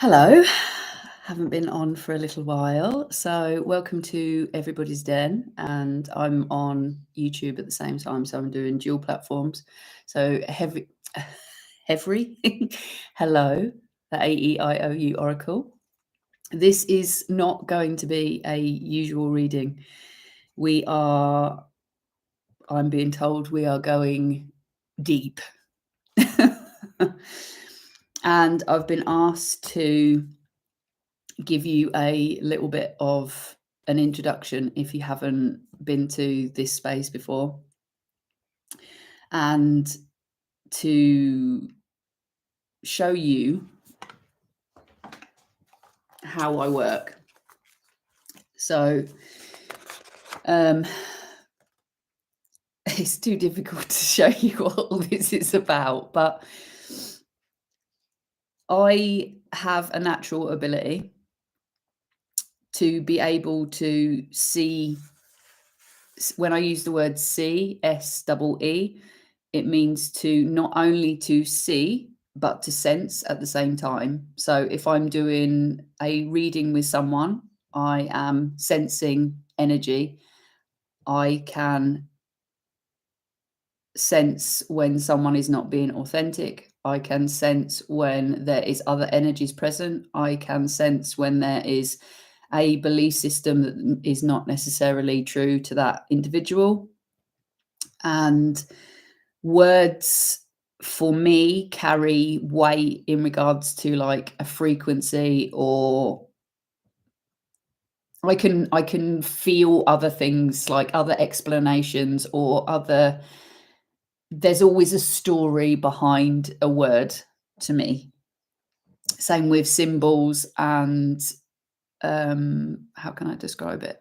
Hello, haven't been on for a little while, so welcome to Everybody's Den, and I'm on YouTube at the same time, so I'm doing dual platforms. So Heavy, hello, the AEIOU Oracle. This is not going to be a usual reading. I'm being told we are going deep. And I've been asked to give you a little bit of an introduction if you haven't been to this space before, and to show you how I work. So it's too difficult to show you what all this is about, but I have a natural ability to be able to see. When I use the word see, SEE, it means to not only to see, but to sense at the same time. So if I'm doing a reading with someone, I am sensing energy. I can sense when someone is not being authentic. I can sense when there is other energies present. I can sense when there is a belief system that is not necessarily true to that individual. And words for me carry weight in regards to like a frequency, or I can feel other things, like other explanations or other. There's always a story behind a word to me. Same with symbols and how can I describe it?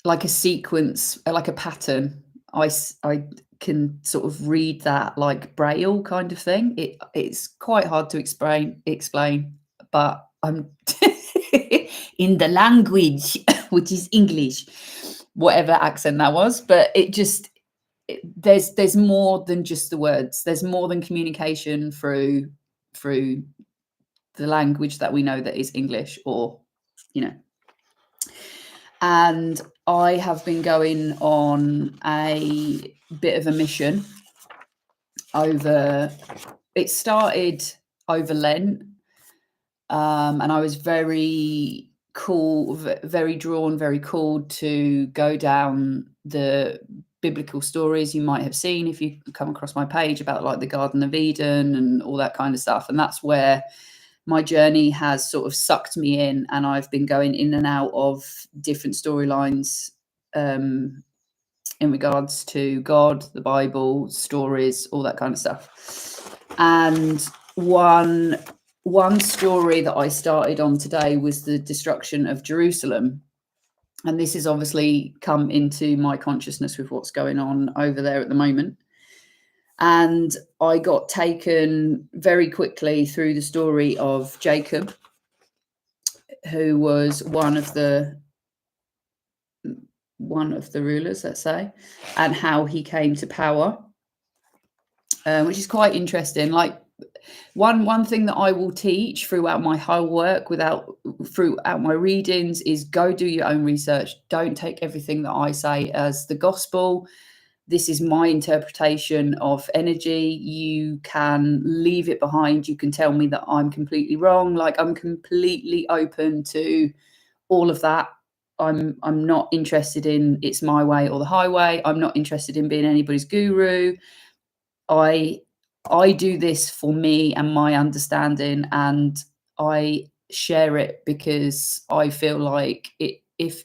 Like a sequence, like a pattern. I can sort of read that like braille kind of thing. It's quite hard to explain, but I'm in the language, which is English, whatever accent that was. But there's more than just the words. There's more than communication through the language that we know that is English, or and I have been going on a bit of a mission it started over Lent, and I was very drawn, very called to go down the biblical stories you might have seen if you come across my page about like the Garden of Eden and all that kind of stuff. And that's where my journey has sort of sucked me in, and I've been going in and out of different storylines in regards to God, the Bible, stories, all that kind of stuff. And one story that I started on today was the destruction of Jerusalem. And this has obviously come into my consciousness with what's going on over there at the moment. And I got taken very quickly through the story of Jacob, who was one of the rulers, let's say, and how he came to power, which is quite interesting. Like one thing that I will teach throughout my whole work, throughout my readings, is go do your own research. Don't take everything that I say as the gospel. This is my interpretation of energy. You can leave it behind. You can tell me that I'm completely wrong. Like, I'm completely open to all of that. I'm not interested in it's my way or the highway. I'm not interested in being anybody's guru. I do this for me and my understanding, and I share it because I feel like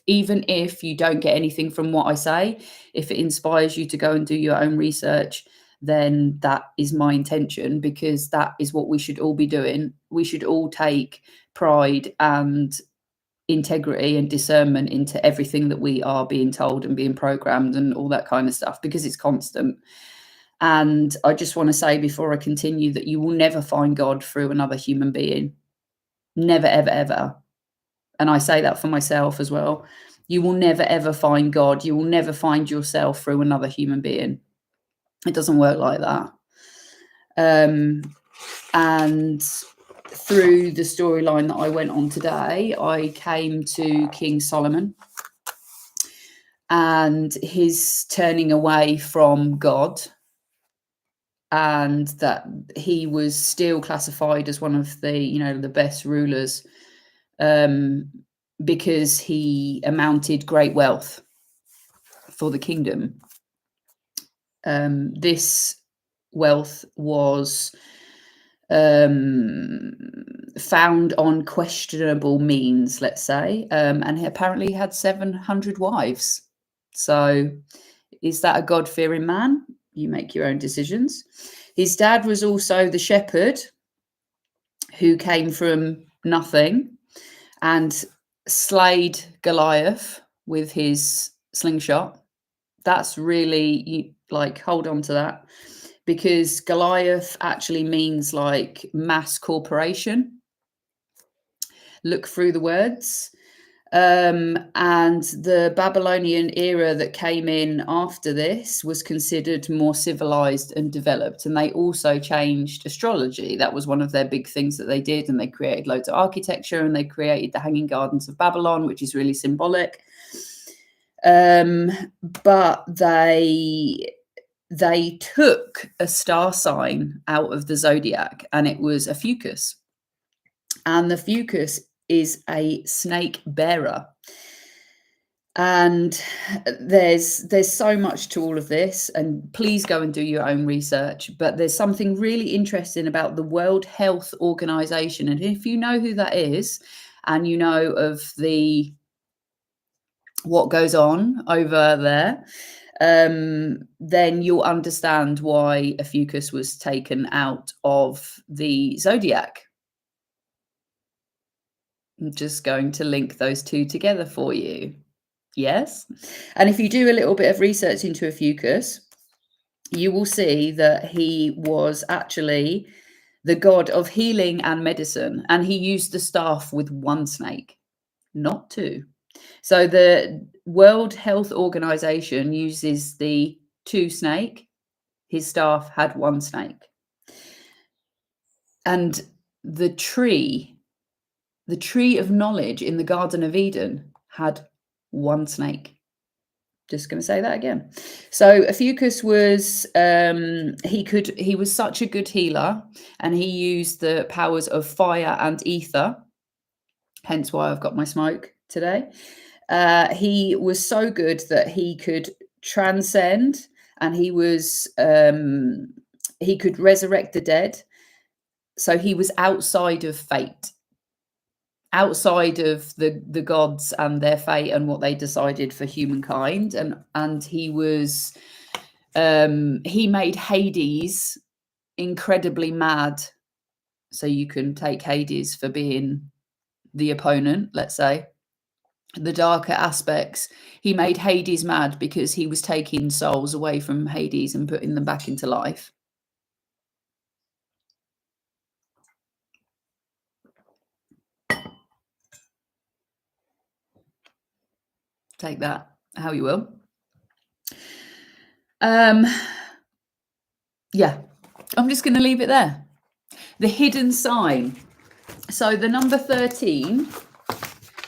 even if you don't get anything from what I say, if it inspires you to go and do your own research, then that is my intention, because that is what we should all be doing. We should all take pride and integrity and discernment into everything that we are being told and being programmed and all that kind of stuff, because it's constant. And I just want to say before I continue that you will never find God through another human being. Never, ever, ever. And I say that for myself as well. You will never, ever find God. You will never find yourself through another human being. It doesn't work like that. And through the storyline that I went on today, I came to King Solomon and his turning away from God, and that he was still classified as one of the, you know, the best rulers, because he amounted great wealth for the kingdom. This wealth was found on questionable means, let's say, and he apparently had 700 wives. So is that a God-fearing man? You make your own decisions. His dad was also the shepherd who came from nothing and slayed Goliath with his slingshot. That's really, like, hold on to that, because Goliath actually means like mass corporation. Look through the words. And the Babylonian era that came in after this was considered more civilized and developed. And they also changed astrology. That was one of their big things that they did. And they created loads of architecture, and they created the Hanging Gardens of Babylon, which is really symbolic. But they took a star sign out of the zodiac, and it was Ophuichus. And the Ophuichus is a snake bearer. And there's so much to all of this, and please go and do your own research. But there's something really interesting about the World Health Organization. And if you know who that is, and you know of what goes on over there, then you'll understand why Ophuichus was taken out of the zodiac. I'm just going to link those two together for you. Yes. And if you do a little bit of research into Ophuichus, you will see that he was actually the god of healing and medicine. And he used the staff with one snake, not two. So the World Health Organization uses the two snake. His staff had one snake. And the tree of knowledge in the Garden of Eden had one snake. Just going to say that again. So Ophuichus was, he was such a good healer, and he used the powers of fire and ether, hence why I've got my smoke today. He was so good that he could transcend, and he could resurrect the dead. So he was outside of fate, outside of the gods and their fate and what they decided for humankind. And he was, he made Hades incredibly mad. So you can take Hades for being the opponent, let's say. The darker aspects, he made Hades mad because he was taking souls away from Hades and putting them back into life. Take that how you will. Yeah, I'm just going to leave it there. The hidden sign. So the number 13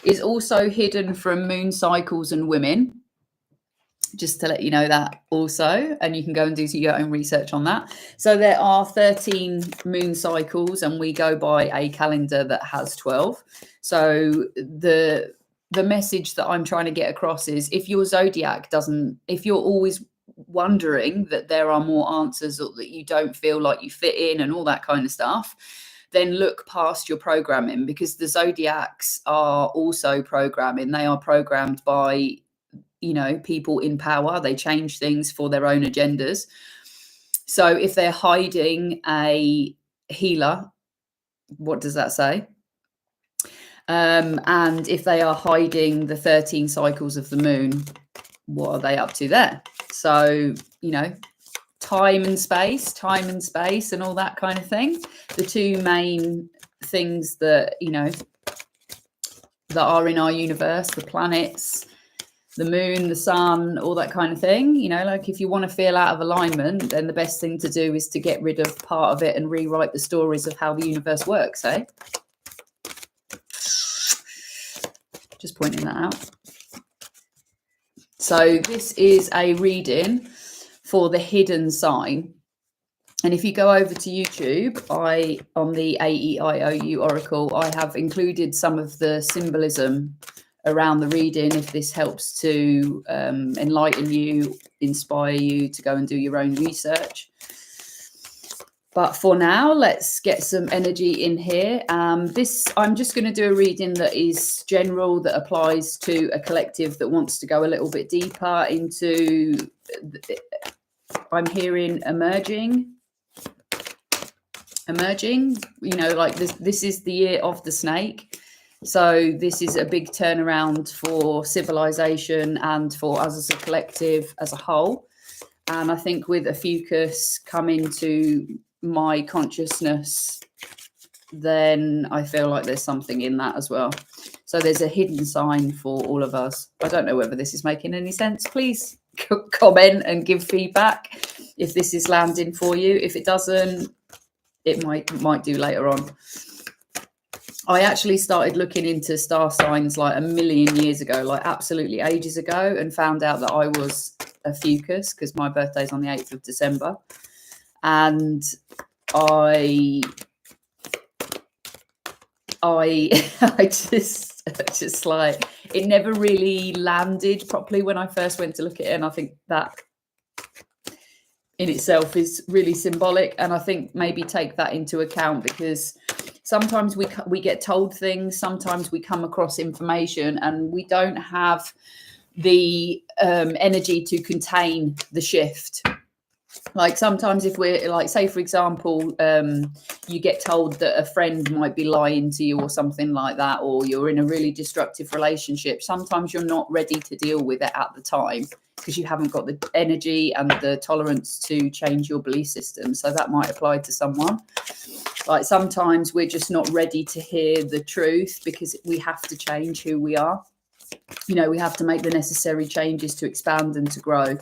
is also hidden from moon cycles and women. Just to let you know that also, and you can go and do your own research on that. So there are 13 moon cycles, and we go by a calendar that has 12. So the message that I'm trying to get across is, if your zodiac if you're always wondering that there are more answers, or that you don't feel like you fit in and all that kind of stuff, then look past your programming, because the zodiacs are also programming. They are programmed by, you know, people in power. They change things for their own agendas. So if they're hiding a healer, what does that say? And if they are hiding the 13 cycles of the moon, what are they up to there? So, you know, time and space and all that kind of thing. The two main things that, you know, that are in our universe, the planets, the moon, the sun, all that kind of thing. You know, like if you want to feel out of alignment, then the best thing to do is to get rid of part of it and rewrite the stories of how the universe works, eh? Just pointing that out. So this is a reading for the hidden sign. And if you go over to YouTube, on the AEIOU Oracle, I have included some of the symbolism around the reading, if this helps to enlighten you, inspire you to go and do your own research. But for now, let's get some energy in here. I'm just going to do a reading that is general, that applies to a collective that wants to go a little bit deeper into, I'm hearing emerging, you know, like this is the year of the snake. So this is a big turnaround for civilization and for us as a collective as a whole. And I think with Ophuichus coming to my consciousness, then I feel like there's something in that as well. So there's a hidden sign for all of us. I don't know whether this is making any sense. Please comment and give feedback if this is landing for you. If it doesn't, it might do later on. I actually started looking into star signs like a million years ago, like absolutely ages ago, and found out that I was Ophuichus because my birthday's on the 8th of December. And I just like, it never really landed properly when I first went to look at it. And I think that in itself is really symbolic. And I think maybe take that into account, because sometimes we get told things, sometimes we come across information and we don't have the energy to contain the shift. Like sometimes if we're like, say, for example, you get told that a friend might be lying to you or something like that, or you're in a really destructive relationship. Sometimes you're not ready to deal with it at the time because you haven't got the energy and the tolerance to change your belief system. So that might apply to someone. Like sometimes we're just not ready to hear the truth because we have to change who we are. You know, we have to make the necessary changes to expand and to grow.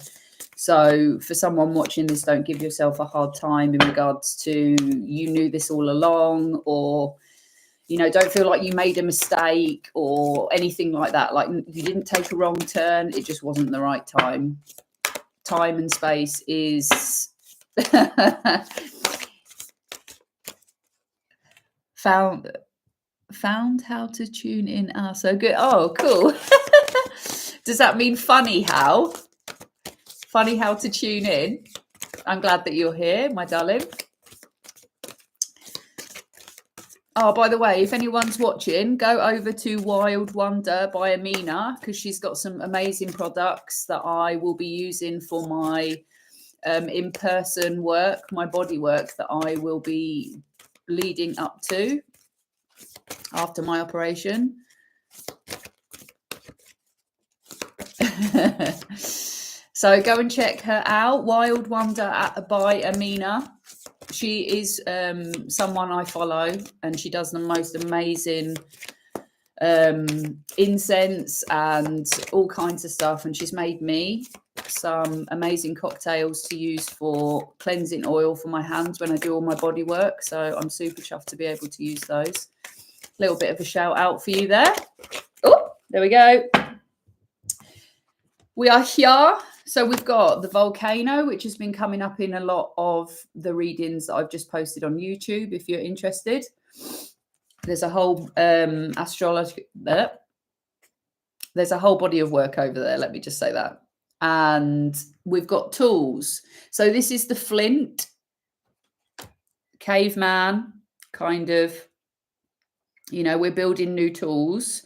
So for someone watching this, don't give yourself a hard time in regards to you knew this all along, or, you know, don't feel like you made a mistake or anything like that. Like you didn't take a wrong turn. It just wasn't the right time. Time and space is found how to tune in. Ah, so good. Oh, cool. Does that mean funny how? Funny how to tune in. I'm glad that you're here, my darling. Oh, by the way, if anyone's watching, go over to Wild Wonder by Amina, because she's got some amazing products that I will be using for my in-person work, my body work that I will be leading up to after my operation. So go and check her out, Wild Wonder by Amina. She is someone I follow, and she does the most amazing incense and all kinds of stuff. And she's made me some amazing cocktails to use for cleansing oil for my hands when I do all my body work. So I'm super chuffed to be able to use those. A little bit of a shout out for you there. Oh, there we go. We are here. So we've got the volcano, which has been coming up in a lot of the readings that I've just posted on YouTube, if you're interested. There's a whole astrology there. There's a whole body of work over there, let me just say that. And we've got tools. So this is the flint, caveman, kind of, you know, we're building new tools.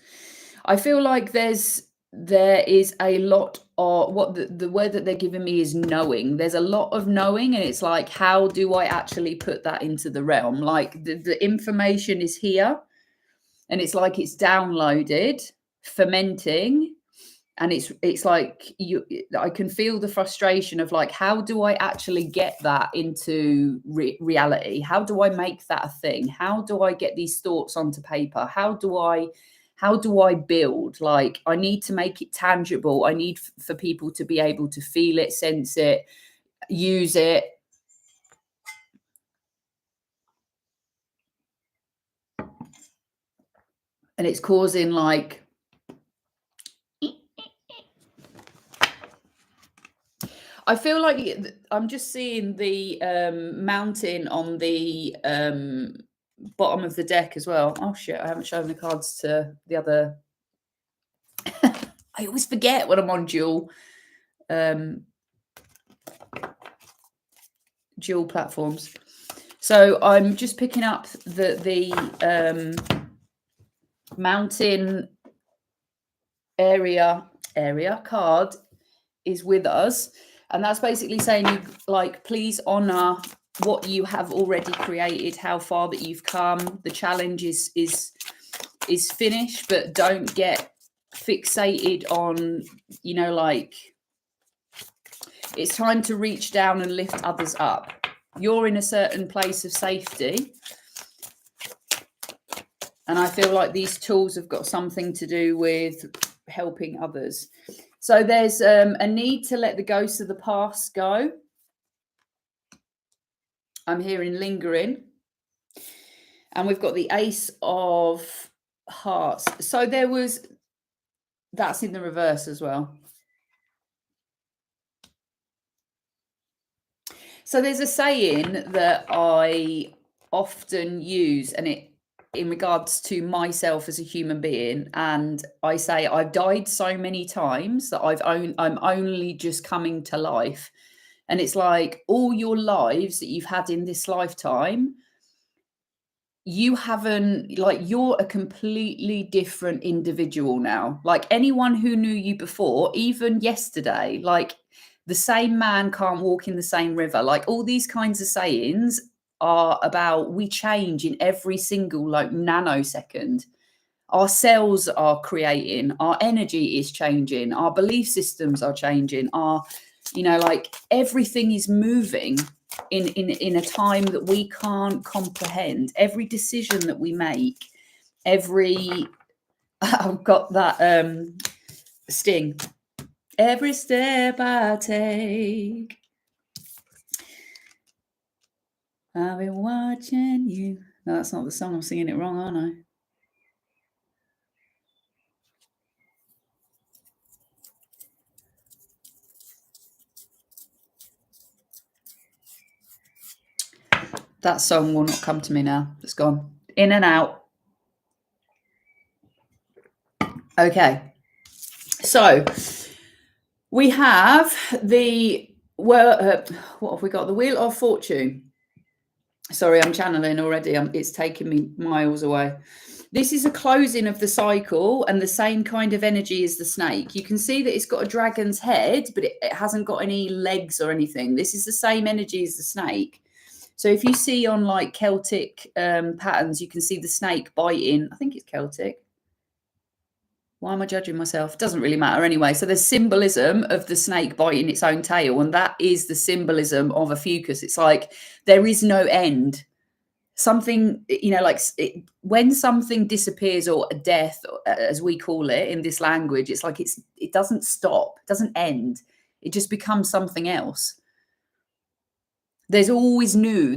I feel like there is a lot of what the word that they're giving me is knowing. There's a lot of knowing, and it's like, how do I actually put that into the realm? Like the information is here, and it's like it's downloaded, fermenting, and it's like I can feel the frustration of like, how do I actually get that into reality? How do I make that a thing? How do I get these thoughts onto paper? How do I how do I build? Like, I need to make it tangible. I need for people to be able to feel it, sense it, use it. And it's causing like, I feel like I'm just seeing the mountain on the bottom of the deck as well. Oh shit, I haven't shown the cards to the other. I always forget when I'm on dual platforms. So I'm just picking up the mountain area card is with us, and that's basically saying, you like, please honor what you have already created, how far that you've come. The challenge is finished, but don't get fixated on, you know, like, it's time to reach down and lift others up. You're in a certain place of safety, and I feel like these tools have got something to do with helping others. So there's a need to let the ghosts of the past go. I'm hearing lingering. And we've got the Ace of Hearts. So that's in the reverse as well. So there's a saying that I often use, and it in regards to myself as a human being, and I say, I've died so many times that I'm only just coming to life. And it's like, all your lives that you've had in this lifetime, you haven't, like, you're a completely different individual now. Like, anyone who knew you before, even yesterday, like, the same man can't walk in the same river. Like, all these kinds of sayings are about, we change in every single like nanosecond. Our cells are creating, our energy is changing, our belief systems are changing, our, you know, like, everything is moving in a time that we can't comprehend. Every decision that we make, I've got that Sting. Every step I take, I've been watching you. No, that's not the song. I'm singing it wrong, aren't I? That song will not come to me now. It's gone. In and out. Okay. So we have what have we got? The Wheel of Fortune. Sorry, I'm channeling already. It's taking me miles away. This is a closing of the cycle, and the same kind of energy as the snake. You can see that it's got a dragon's head, but it hasn't got any legs or anything. This is the same energy as the snake. So if you see on like Celtic patterns, you can see the snake biting. I think it's Celtic. Why am I judging myself? Doesn't really matter anyway. So there's symbolism of the snake biting its own tail, and that is the symbolism of Ophuichus. It's like, there is no end. Something, you know, like, when something disappears, or a death, as we call it in this language, it's like, it doesn't stop, it doesn't end. It just becomes something else. There's always new,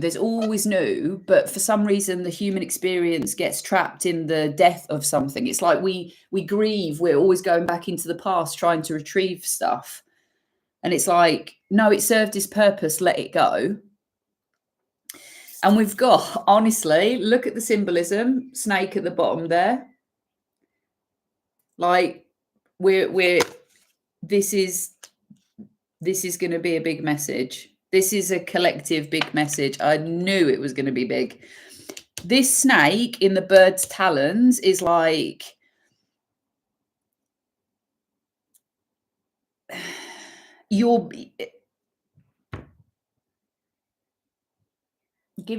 but for some reason the human experience gets trapped in the death of something. It's like we grieve, we're always going back into the past trying to retrieve stuff, and it's like, no, it served its purpose, let it go. And we've got, honestly, look at the symbolism, snake at the bottom there. Like, this is going to be a big message. This is a collective big message. I knew it was going to be big. This snake in the bird's talons is like, give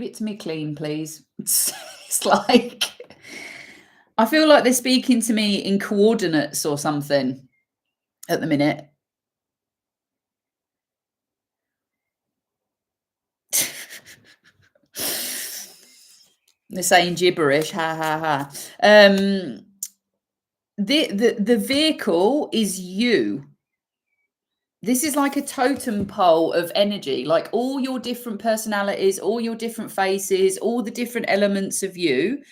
it to me clean, please. It's like, I feel like they're speaking to me in coordinates or something at the minute. They're saying gibberish, ha ha ha. the vehicle is you. This is like a totem pole of energy, like all your different personalities, all your different faces, all the different elements of you.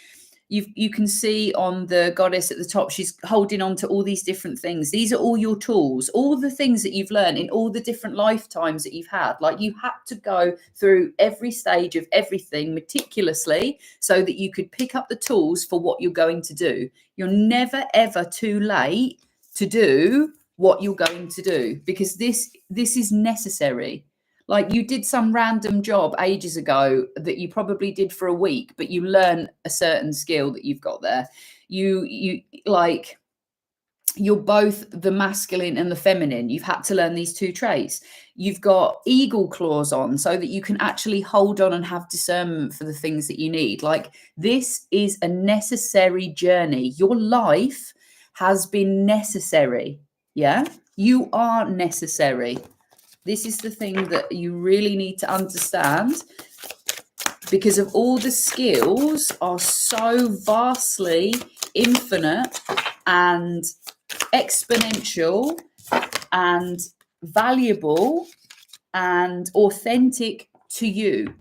You can see on the goddess at the top, she's holding on to all these different things. These are all your tools, all the things that you've learned in all the different lifetimes that you've had. Like, you had to go through every stage of everything meticulously so that you could pick up the tools for what you're going to do. You're never ever too late to do what you're going to do, because this is necessary. Like, you did some random job ages ago that you probably did for a week, but you learn a certain skill that you've got there. You like, you're both the masculine and the feminine. You've had to learn these two traits. You've got eagle claws on so that you can actually hold on and have discernment for the things that you need. Like, this is a necessary journey. Your life has been necessary. Yeah, you are necessary. This is the thing that you really need to understand, because of all the skills are so vastly infinite and exponential and valuable and authentic to you.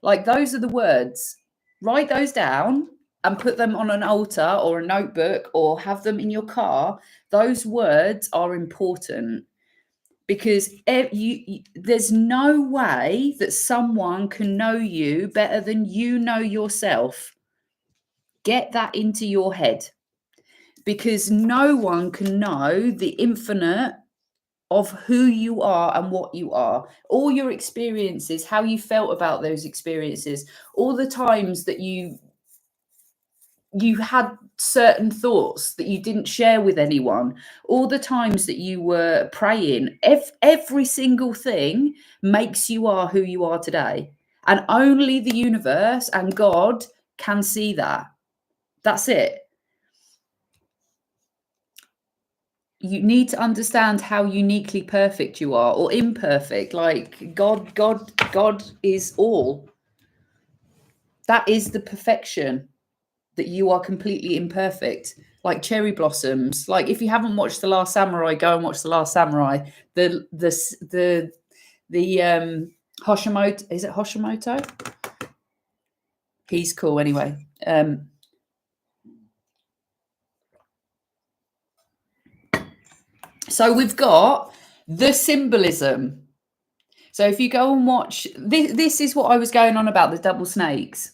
Like, those are the words. Write those down and put them on an altar or a notebook or have them in your car. Those words are important, because there's no way that someone can know you better than you know yourself. Get that into your head, because no one can know the infinite of who you are and what you are. All your experiences, how you felt about those experiences, all the times that you had certain thoughts that you didn't share with anyone, all the times that you were praying, every single thing makes you are who you are today. And only the universe and God can see that. That's it. You need to understand how uniquely perfect you are, or imperfect. Like, God is all. That is the perfection, that you are completely imperfect, like cherry blossoms. Like, if you haven't watched The Last Samurai, go and watch The Last Samurai. The Hoshimoto, is it Hoshimoto? He's cool anyway. So we've got the symbolism. So if you go and watch, this is what I was going on about, the double snakes.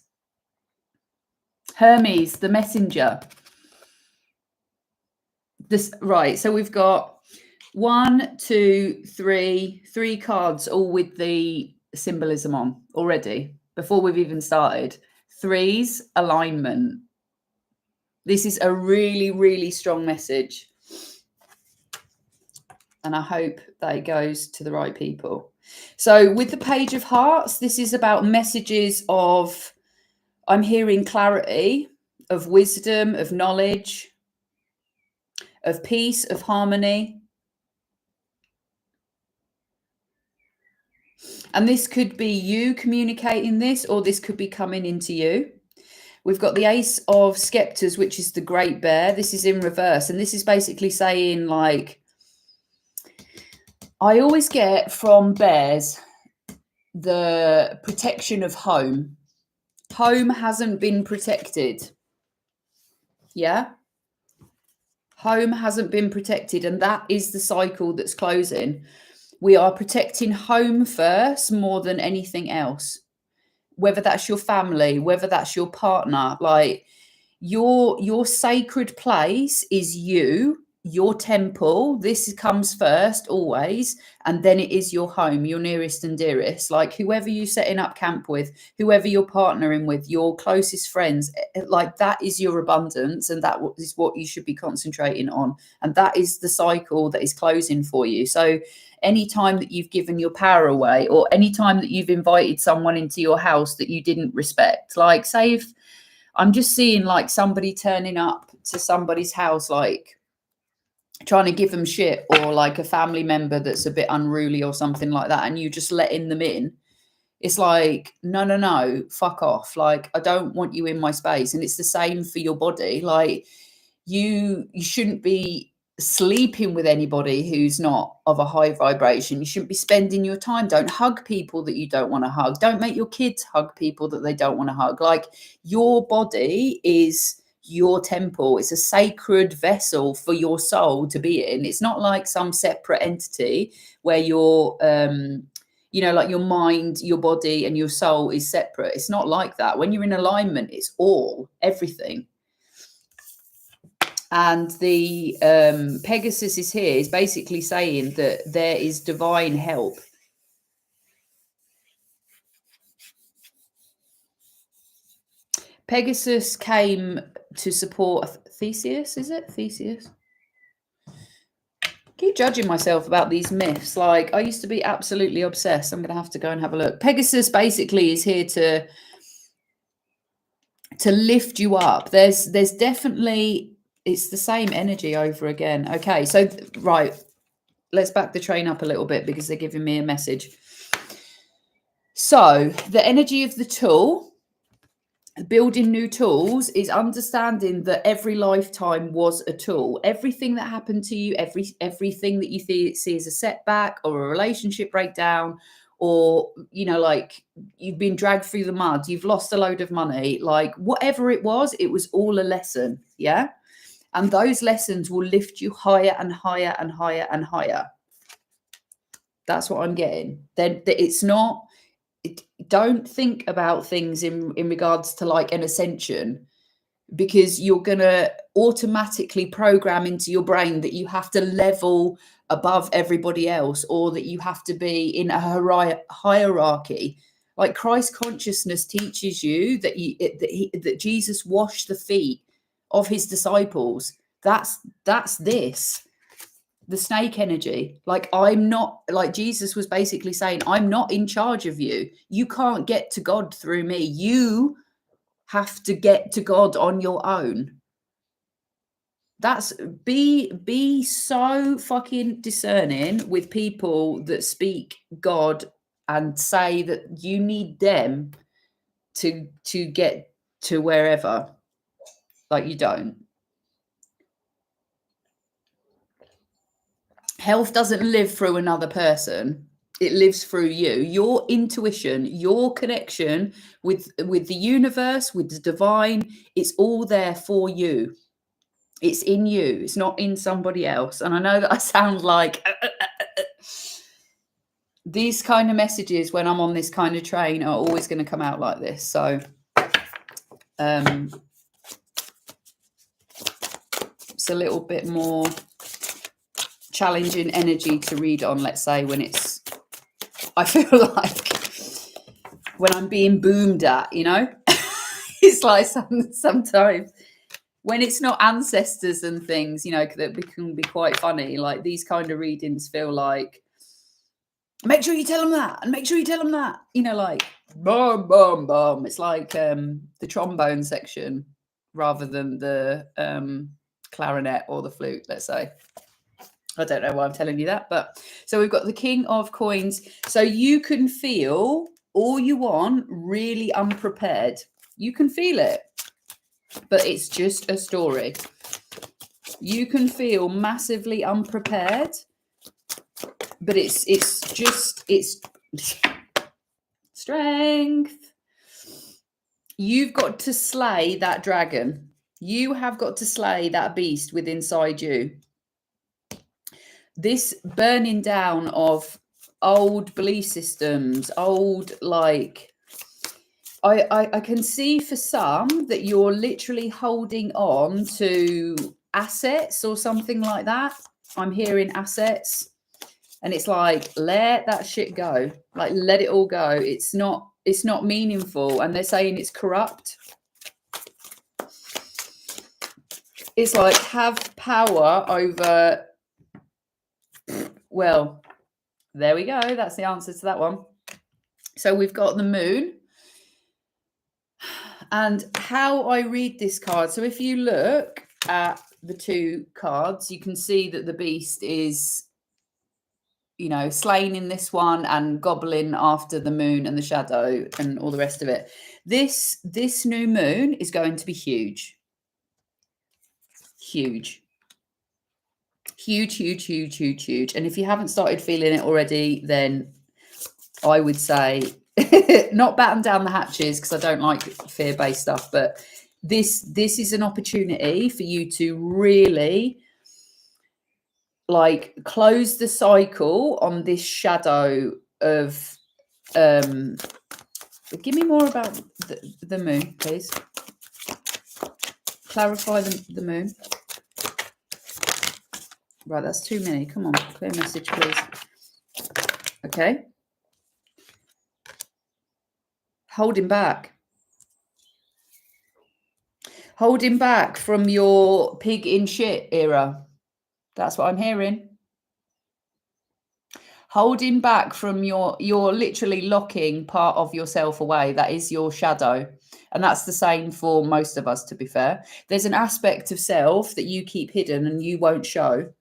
Hermes, the messenger. This, right, so we've got 1, 2, 3 cards, all with the symbolism on already before we've even started. 3's alignment. This is a really, really strong message, and I hope that it goes to the right people. So with the Page of Hearts, this is about messages of, I'm hearing clarity, of wisdom, of knowledge, of peace, of harmony. And this could be you communicating this, or this could be coming into you. We've got the Ace of Scepters, which is the Great Bear. This is in reverse. And this is basically saying, like, I always get from bears the protection of home. Home hasn't been protected. Yeah? Home hasn't been protected, and that is the cycle that's closing. We are protecting home first more than anything else. Whether that's your family, whether that's your partner, like, your sacred place is you, your temple. This comes first always, and then it is your home, your nearest and dearest. Like, whoever you're setting up camp with, whoever you're partnering with, your closest friends, like, that is your abundance, and that is what you should be concentrating on. And that is the cycle that is closing for you. So anytime that you've given your power away, or anytime that you've invited someone into your house that you didn't respect, like, say if I'm just seeing, like, somebody turning up to somebody's house, like trying to give them shit, or like a family member that's a bit unruly or something like that, and you just letting them in. It's like, no, fuck off. Like, I don't want you in my space. And it's the same for your body. Like, You shouldn't be sleeping with anybody who's not of a high vibration. You shouldn't be spending your time. Don't hug people that you don't want to hug. Don't make your kids hug people that they don't want to hug. Like, your body is your temple. It's a sacred vessel for your soul to be in. It's not like some separate entity where you're like your mind, your body, and your soul is separate. It's not like that. When you're in alignment, it's all, everything. And the Pegasus is here, is basically saying that there is divine help. Pegasus came to support Theseus, is it? Theseus? Keep judging myself about these myths. Like, I used to be absolutely obsessed. I'm going to have to go and have a look. Pegasus basically is here to lift you up. There's definitely, it's the same energy over again. Okay, so right, let's back the train up a little bit because they're giving me a message. So the energy of the tool, building new tools, is understanding that every lifetime was a tool. Everything that happened to you, everything that you see as a setback or a relationship breakdown, or, like, you've been dragged through the mud, you've lost a load of money, like, whatever it was all a lesson. Yeah. And those lessons will lift you higher and higher and higher and higher. That's what I'm getting. Then it's not, don't think about things in regards to like an ascension, because you're going to automatically program into your brain that you have to level above everybody else, or that you have to be in a hierarchy. Like, Christ consciousness teaches you that Jesus washed the feet of his disciples. That's this. The snake energy. Like, I'm not, like, Jesus was basically saying, I'm not in charge of you. You can't get to God through me. You have to get to God on your own. That's be so fucking discerning with people that speak God and say that you need them to get to wherever. Like, you don't. Health doesn't live through another person. It lives through you. Your intuition, your connection with the universe, with the divine, it's all there for you. It's in you. It's not in somebody else. And I know that I sound like these kind of messages when I'm on this kind of train are always going to come out like this. So it's a little bit more challenging energy to read on, let's say, when it's, I feel like when I'm being boomed at, it's like sometimes when it's not ancestors and things, that can be quite funny. Like, these kind of readings feel like, make sure you tell them that, and make sure you tell them that, like, boom, boom, boom. It's like the trombone section rather than the clarinet or the flute, let's say. I don't know why I'm telling you that, but so we've got the King of Coins. So you can feel all you want really unprepared. You can feel it, but it's just a story. You can feel massively unprepared, but it's strength. You've got to slay that dragon. You have got to slay that beast within inside you. This burning down of old belief systems, old, like, I can see for some that you're literally holding on to assets or something like that. I'm hearing assets, and it's like, let that shit go. Like, let it all go. It's not meaningful. And they're saying it's corrupt. It's like, have power over. Well, there we go. That's the answer to that one. So we've got the moon. And how I read this card. So if you look at the two cards, you can see that the beast is, slain in this one and gobbling after the moon and the shadow and all the rest of it. This new moon is going to be huge. Huge. Huge, huge, huge, huge, huge. And if you haven't started feeling it already, then I would say not batten down the hatches, because I don't like fear-based stuff, but this is an opportunity for you to really like close the cycle on this shadow of give me more about the moon, please. Clarify the moon. Right, that's too many. Come on, clear message, please. Okay. Holding back. Holding back from your pig in shit era. That's what I'm hearing. Holding back from you're literally locking part of yourself away. That is your shadow. And that's the same for most of us, to be fair. There's an aspect of self that you keep hidden and you won't show.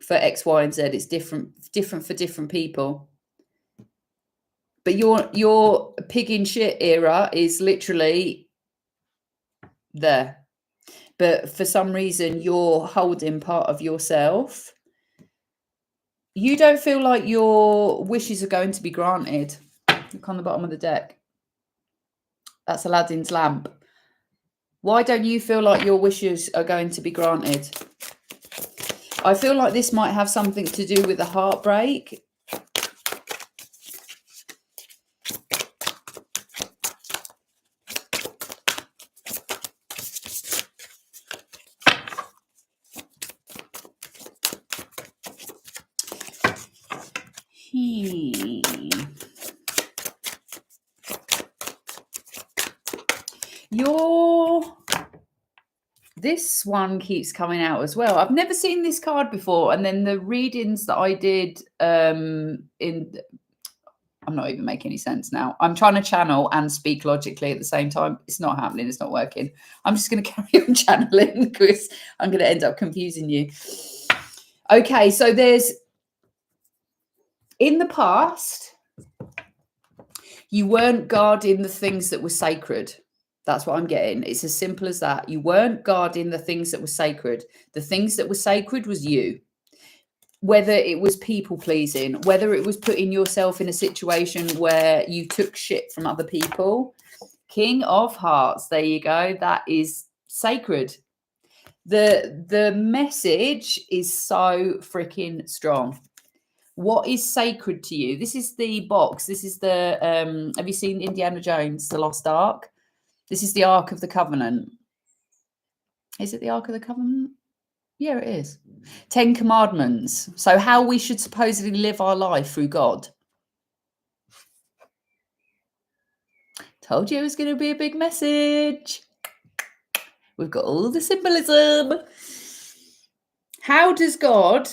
For X, Y, and Z, it's different for different people. But your pig in shit era is literally there. But for some reason, you're holding part of yourself. You don't feel like your wishes are going to be granted. Look on the bottom of the deck. That's Aladdin's lamp. Why don't you feel like your wishes are going to be granted? I feel like this might have something to do with a heartbreak. This one keeps coming out as well. I've never seen this card before. And then the readings that I did I'm not even making any sense now. I'm trying to channel and speak logically at the same time. It's not happening. It's not working. I'm just going to carry on channeling because I'm going to end up confusing you. Okay, so there's, in the past, you weren't guarding the things that were sacred. That's what I'm getting. It's as simple as that. You weren't guarding the things that were sacred. The things that were sacred was you. Whether it was people pleasing, whether it was putting yourself in a situation where you took shit from other people. King of Hearts. There you go. That is sacred. The message is so freaking strong. What is sacred to you? This is the box. This is the, have you seen Indiana Jones, The Lost Ark? This is the Ark of the Covenant. Is it the Ark of the Covenant? Yeah, it is. 10 Commandments. So how we should supposedly live our life through God. Told you it was going to be a big message. We've got all the symbolism. How does God...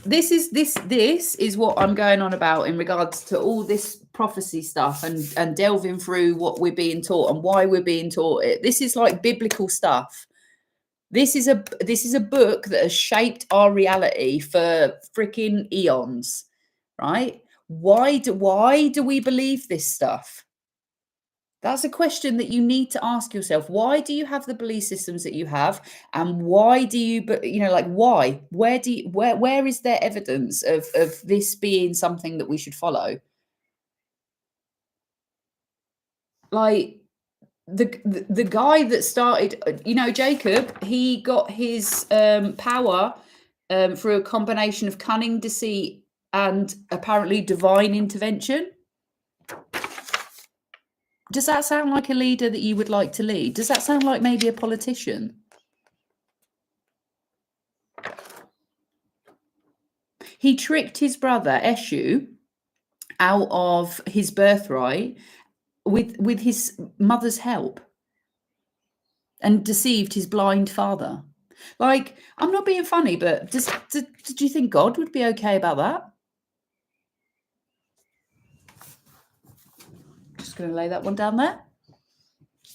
This is what I'm going on about in regards to all this prophecy stuff and delving through what we're being taught and why we're being taught it. This is like biblical stuff. This is a book that has shaped our reality for freaking eons, right? Why do we believe this stuff? That's a question that you need to ask yourself. Why do you have the belief systems that you have? And why do you, like, why? Where is there evidence of this being something that we should follow? Like, the guy that started, Jacob, he got his power through a combination of cunning, deceit, and apparently divine intervention. Does that sound like a leader that you would like to lead? Does that sound like maybe a politician? He tricked his brother, Eshu, out of his birthright with his mother's help and deceived his blind father. Like, I'm not being funny, but do you think God would be okay about that? Just going to lay that one down there.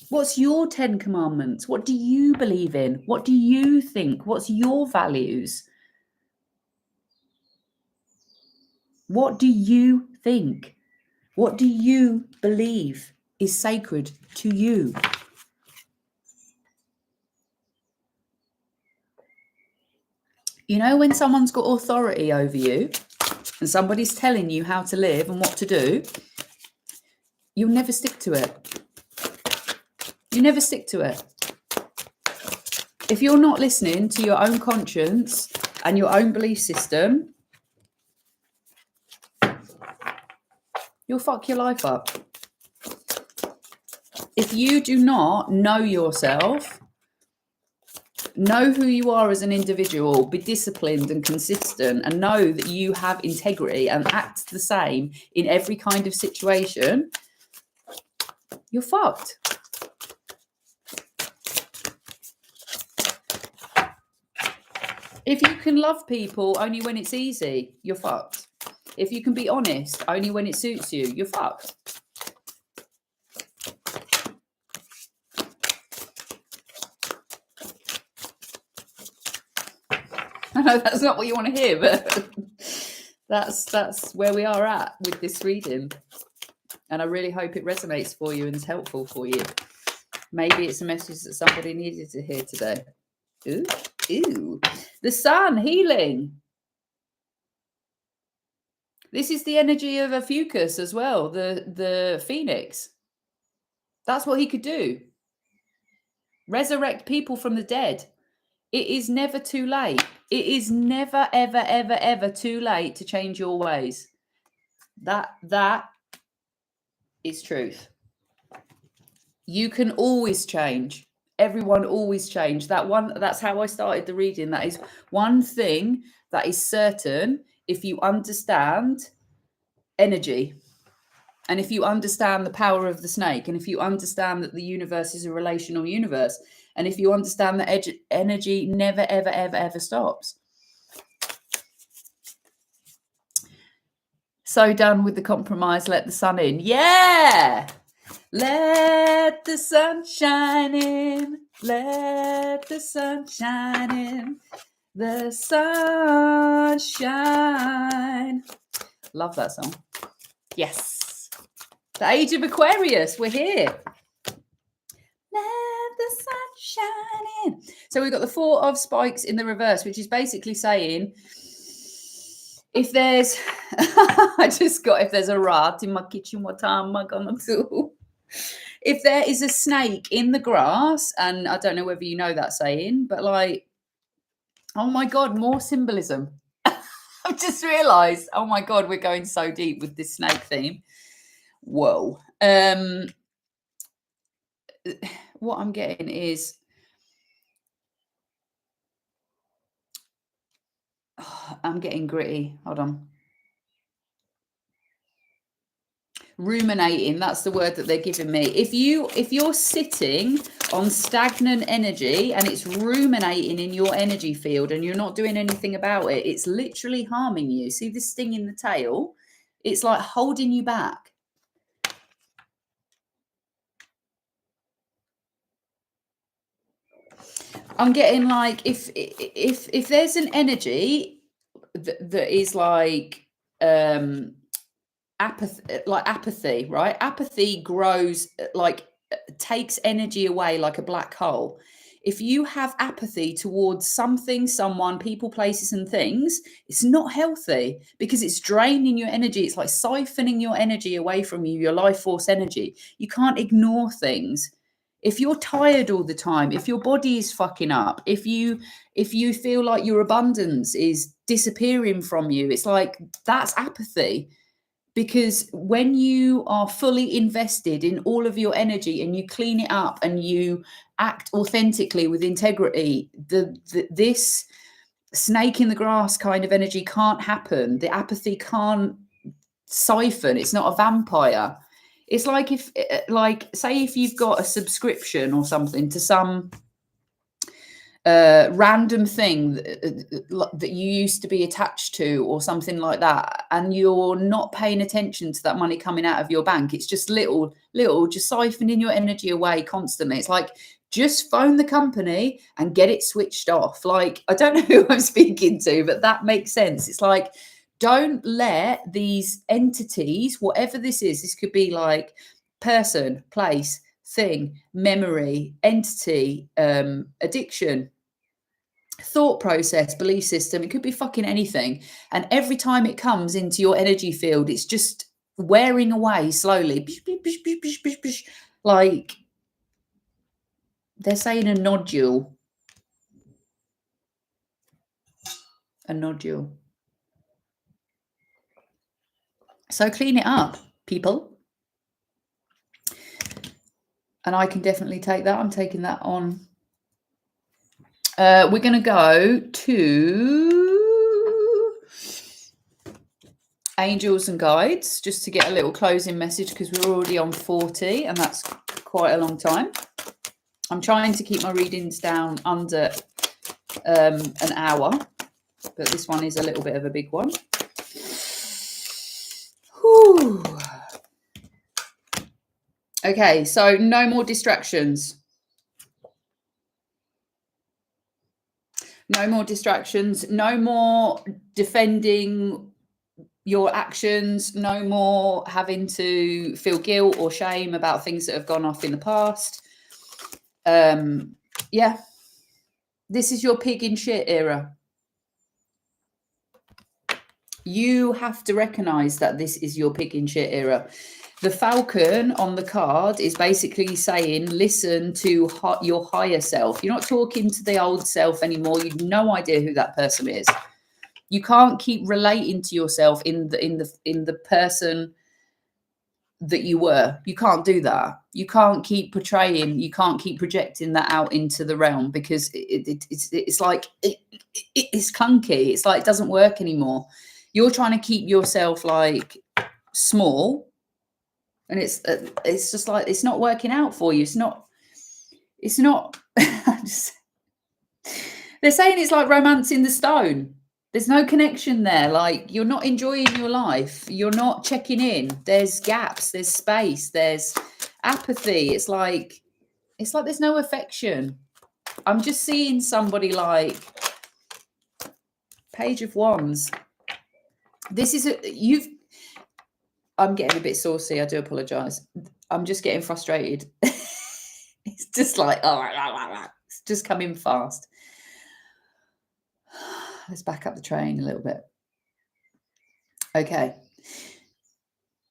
What's your 10 commandments? What do you believe in? What do you think? What's your values? What do you think? What do you believe is sacred to you? You know, when someone's got authority over you and somebody's telling you how to live and what to do, you'll never stick to it. You never stick to it. If you're not listening to your own conscience and your own belief system, you'll fuck your life up. If you do not know yourself, know who you are as an individual, be disciplined and consistent, and know that you have integrity and act the same in every kind of situation, you're fucked. If you can love people only when it's easy, you're fucked. If you can be honest only when it suits you, you're fucked. I know that's not what you want to hear, but that's where we are at with this reading. And I really hope it resonates for you and is helpful for you. Maybe it's a message that somebody needed to hear today. Ooh. The sun, healing. This is the energy of Ophuichus as well, the phoenix. That's what he could do. Resurrect people from the dead. It is never too late. It is never, ever, ever, ever too late to change your ways. That is truth. You can always change. Everyone always change. That's how I started the reading. That is one thing that is certain if you understand energy. And if you understand the power of the snake, and if you understand that the universe is a relational universe, and if you understand that energy never, ever, ever, ever stops. So done with the compromise. Let the sun in. Yeah. Let the sun shine in. Let the sun shine in. The sunshine. Love that song. Yes. The age of Aquarius. We're here. Let the sun shine in. So we've got the 4 of spikes in the reverse, which is basically saying, if there's, if there's a rat in my kitchen, what am I gonna do? If there is a snake in the grass, and I don't know whether you know that saying, but like, oh my God, more symbolism. I've just realized, oh my God, we're going so deep with this snake theme. Whoa. What I'm getting is, I'm getting gritty. Hold on. Ruminating, that's the word that they're giving me. If you're sitting on stagnant energy and it's ruminating in your energy field and you're not doing anything about it, it's literally harming you. See this sting in the tail? It's like holding you back. I'm getting like, if there's an energy that is like apathy, right? Apathy grows, like takes energy away like a black hole. If you have apathy towards something, someone, people, places and things, it's not healthy because it's draining your energy. It's like siphoning your energy away from you, your life force energy. You can't ignore things. If you're tired all the time, if your body is fucking up, if you feel like your abundance is disappearing from you, it's like that's apathy. Because when you are fully invested in all of your energy and you clean it up and you act authentically with integrity, this snake in the grass kind of energy can't happen. The apathy can't siphon. It's not a vampire. It's like say if you've got a subscription or something to some random thing that you used to be attached to or something like that, and you're not paying attention to that money coming out of your bank. It's just little just siphoning your energy away constantly. It's like, just phone the company and get it switched off. Like, I don't know who I'm speaking to, but that makes sense. It's like, don't let these entities, whatever this could be like person, place, thing, memory, entity, addiction, thought process, belief system. It could be fucking anything. And every time it comes into your energy field, it's just wearing away slowly. Like they're saying a nodule. A nodule. So clean it up, people. And I can definitely take that. I'm taking that on. We're going to go to angels and guides, just to get a little closing message, because we're already on 40 and that's quite a long time. I'm trying to keep my readings down under an hour, but this one is a little bit of a big one. Whew. Okay, so no more distractions. No more distractions. No more defending your actions. No more having to feel guilt or shame about things that have gone off in the past. Yeah. This is your pig in shit era. You have to recognize that this is your pig in shit era. The falcon on the card is basically saying, listen to your higher self. You're not talking to the old self anymore. You've no idea who that person is. You can't keep relating to yourself in the person that you were. You can't do that. You can't keep portraying. You can't keep projecting that out into the realm, because it's like it's clunky. It's like it doesn't work anymore. You're trying to keep yourself like small, and it's just like it's not working out for you. It's not. They're saying it's like romancing the stone. There's no connection there. Like, you're not enjoying your life. You're not checking in. There's gaps. There's space. There's apathy. It's like there's no affection. I'm just seeing somebody like Page of Wands. This is I'm getting a bit saucy. I do apologize. I'm just getting frustrated. It's just like, it's just coming fast. Let's back up the train a little bit. Okay.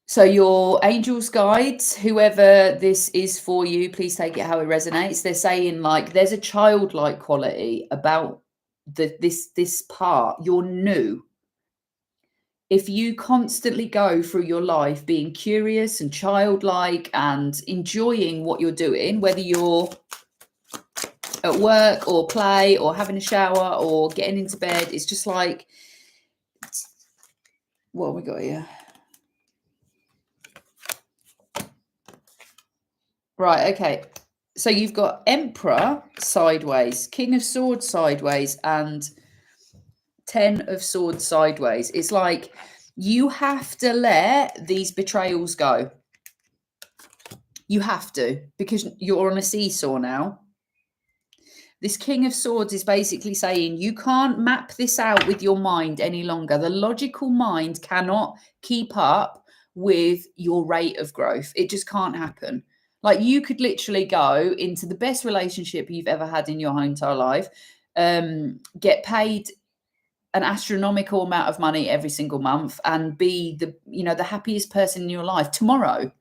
So your angels, guides, whoever this is for you, please take it how it resonates. They're saying like there's a childlike quality about this part. You're new. If you constantly go through your life being curious and childlike and enjoying what you're doing, whether you're at work or play or having a shower or getting into bed, it's just like, what have we got here? Right, okay. So you've got Emperor sideways, King of Swords sideways, and 10 of Swords sideways. It's like you have to let these betrayals go. You have to, because you're on a seesaw now. This King of Swords is basically saying you can't map this out with your mind any longer. The logical mind cannot keep up with your rate of growth. It just can't happen. Like, you could literally go into the best relationship you've ever had in your whole entire life, get paid an astronomical amount of money every single month, and be the happiest person in your life tomorrow.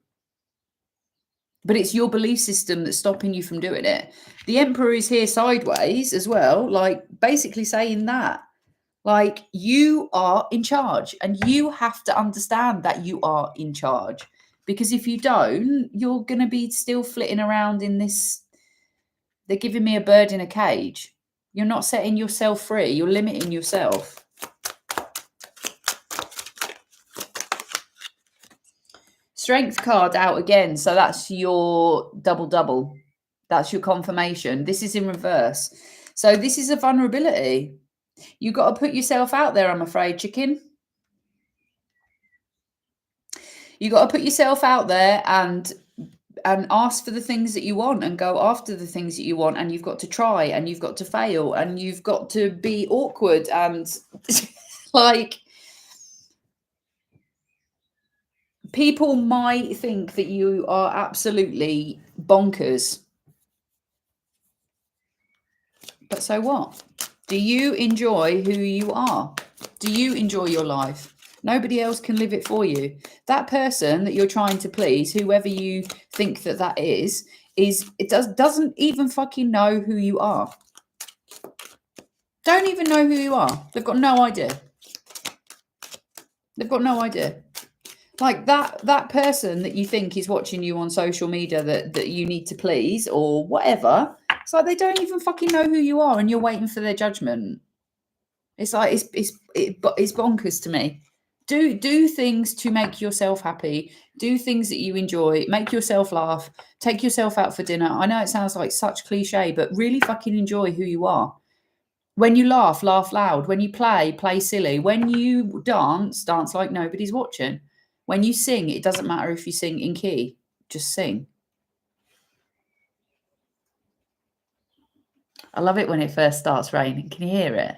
But it's your belief system that's stopping you from doing it. The Emperor is here sideways as well, like basically saying that, like, you are in charge and you have to understand that you are in charge. Because if you don't, you're going to be still flitting around in this. They're giving me a bird in a cage. You're not setting yourself free. You're limiting yourself. Strength card out again. So that's your double. That's your confirmation. This is in reverse. So this is a vulnerability. You got to put yourself out there, I'm afraid, chicken. You got to put yourself out there and ask for the things that you want and go after the things that you want. And you've got to try and you've got to fail and you've got to be awkward and like, people might think that you are absolutely bonkers. But so what? Do you enjoy who you are? Do you enjoy your life? Nobody else can live it for you. That person that you're trying to please, whoever you think that is doesn't even fucking know who you are. Don't even know who you are. They've got no idea. They've got no idea. Like that person that you think is watching you on social media that you need to please or whatever, it's like they don't even fucking know who you are and you're waiting for their judgment. It's like it's bonkers to me. Do things to make yourself happy. Do things that you enjoy. Make yourself laugh. Take yourself out for dinner. I know it sounds like such cliche, but really fucking enjoy who you are. When you laugh, laugh loud. When you play silly. When you dance like nobody's watching. When you sing, it doesn't matter if you sing in key. Just sing. I love it when it first starts raining. Can you hear it?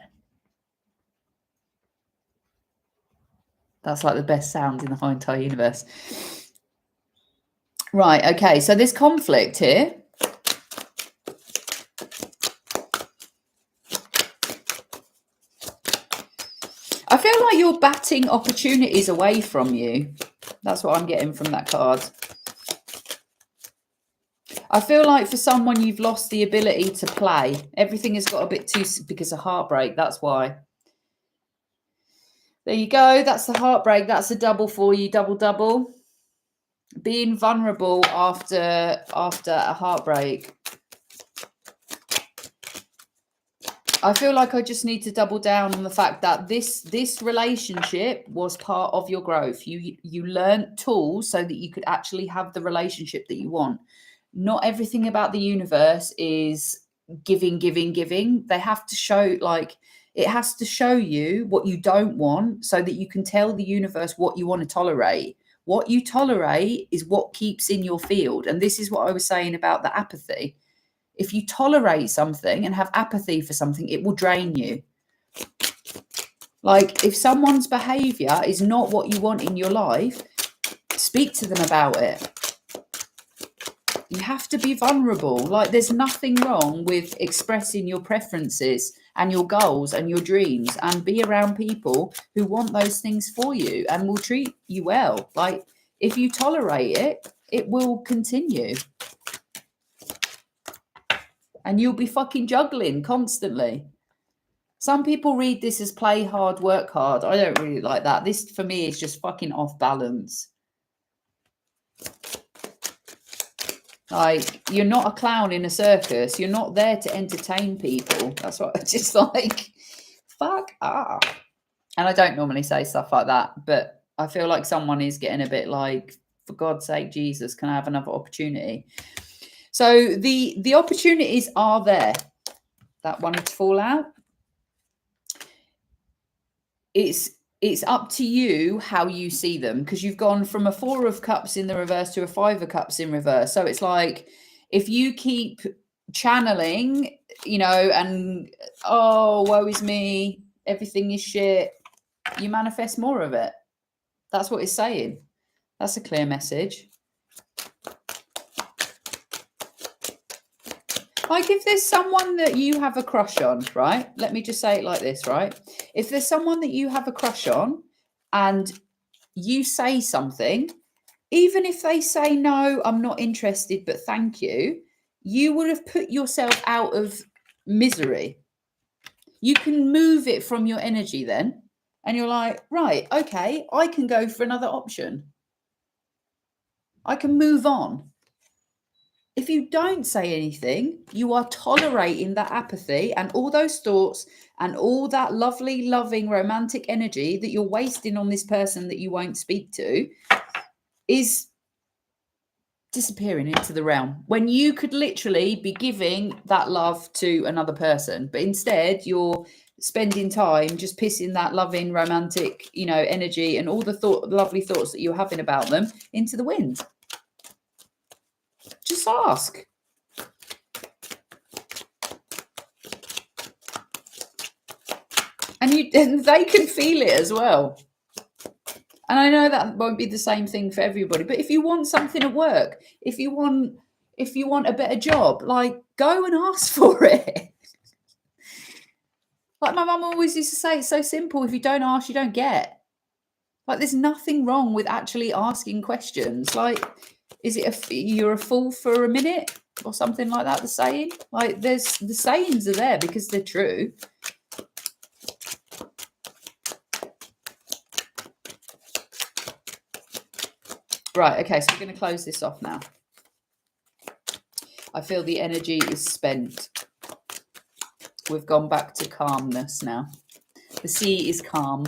That's like the best sound in the whole entire universe. Right, okay, so this conflict here. I feel like you're batting opportunities away from you. That's what I'm getting from that card. I feel like for someone, you've lost the ability to play. Everything has got a bit too, because of heartbreak, that's why. There you go. That's the heartbreak. That's a double for you. Double. Being vulnerable after a heartbreak. I feel like I just need to double down on the fact that this relationship was part of your growth. You learned tools so that you could actually have the relationship that you want. Not everything about the universe is giving. They have to show, like, it has to show you what you don't want so that you can tell the universe what you want to tolerate. What you tolerate is what keeps in your field. And this is what I was saying about the apathy. If you tolerate something and have apathy for something, it will drain you. Like, if someone's behavior is not what you want in your life, speak to them about it. You have to be vulnerable. Like, there's nothing wrong with expressing your preferences and your goals and your dreams and be around people who want those things for you and will treat you well. Like, if you tolerate it, it will continue. And you'll be fucking juggling constantly. Some people read this as play hard, work hard. I don't really like that. This, for me, is just fucking off balance. Like, you're not a clown in a circus. You're not there to entertain people. That's what I just like, fuck up. And I don't normally say stuff like that, but I feel like someone is getting a bit like, for God's sake, Jesus, can I have another opportunity? So the opportunities are there. That wanted to fall out. It's up to you how you see them, because you've gone from a 4 of cups in the reverse to a 5 of cups in reverse. So it's like, if you keep channeling, and, oh, woe is me, everything is shit, you manifest more of it. That's what it's saying. That's a clear message. Like, if there's someone that you have a crush on, right? Let me just say it like this, right? If there's someone that you have a crush on and you say something, even if they say, no, I'm not interested, but thank you, you would have put yourself out of misery. You can move it from your energy then. And you're like, right, okay, I can go for another option. I can move on. If you don't say anything, you are tolerating that apathy and all those thoughts and all that lovely, loving, romantic energy that you're wasting on this person that you won't speak to is disappearing into the realm, when you could literally be giving that love to another person. But instead, you're spending time just pissing that loving, romantic, energy and all the lovely thoughts that you're having about them into the wind. Just ask. And they can feel it as well. And I know that won't be the same thing for everybody, but if you want something at work, if you want a better job, like, go and ask for it. Like my mum always used to say, it's so simple. If you don't ask, you don't get. Like there's nothing wrong with actually asking questions. Like, is it you're a fool for a minute or something like that? The saying, like the sayings are there because they're true. Right. Okay. So we're going to close this off now. I feel the energy is spent. We've gone back to calmness now. The sea is calm.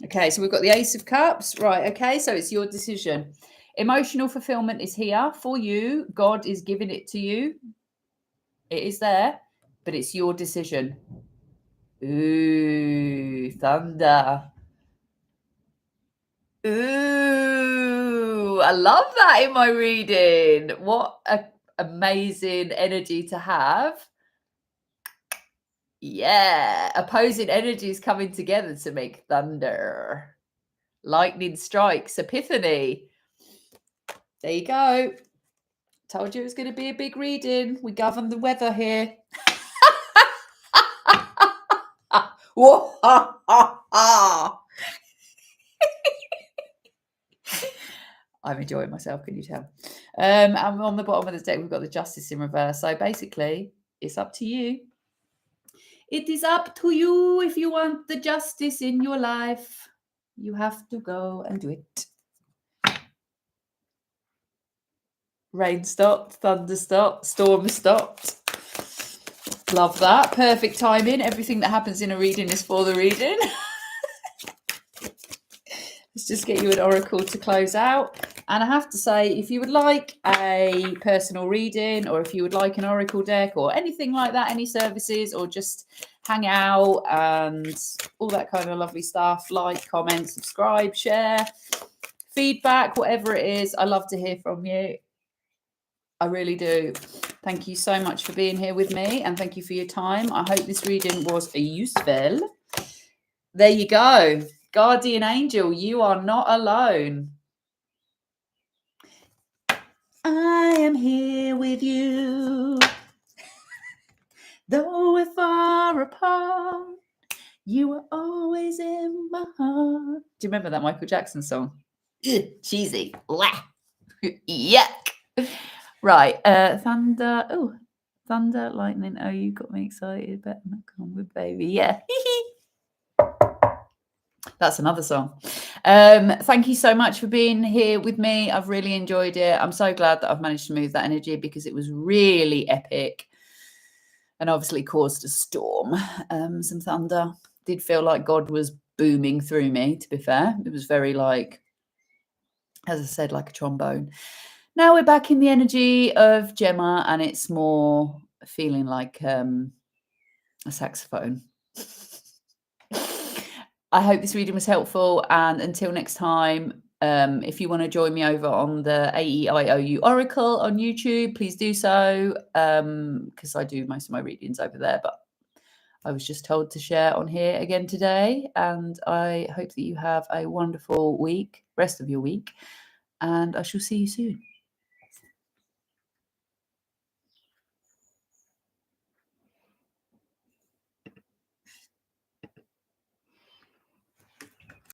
Okay, so we've got the Ace of Cups. Right, okay, so it's your decision. Emotional fulfillment is here for you. God is giving it to you. It is there, but it's your decision. Ooh, thunder. Ooh, I love that in my reading. What an amazing energy to have. Yeah, opposing energies coming together to make thunder. Lightning strikes, epiphany. There you go. Told you it was going to be a big reading. We govern the weather here. I'm enjoying myself, can you tell? And on the bottom of the deck, we've got the Justice in reverse. So basically, it's up to you. It is up to you if you want the justice in your life. You have to go and do it. Rain stopped, thunder stopped, storm stopped. Love that. Perfect timing. Everything that happens in a reading is for the reading. Let's just get you an oracle to close out. And I have to say, if you would like a personal reading, or if you would like an oracle deck or anything like that, any services, or just hang out and all that kind of lovely stuff, like, comment, subscribe, share, feedback, whatever it is, I love to hear from you. I really do. Thank you so much for being here with me, and thank you for your time. I hope this reading was useful. There you go. Guardian angel, you are not alone. I am here with you. Though we're far apart, you are always in my heart. Do you remember that Michael Jackson song? Cheesy. Yuck. Right. Thunder. Oh, thunder, lightning. Oh, you got me excited. Better not come with baby. Yeah. That's another song. Thank you so much for being here with me. I've really enjoyed it. I'm so glad that I've managed to move that energy because it was really epic and obviously caused a storm. Some thunder. Did feel like God was booming through me, to be fair. It was very like, as I said, like a trombone. Now we're back in the energy of Gemma, and it's more feeling like a saxophone. I hope this reading was helpful, and until next time, if you want to join me over on the AEIOU Oracle on YouTube, please do so, because I do most of my readings over there, but I was just told to share on here again today, and I hope that you have a wonderful week, rest of your week, and I shall see you soon.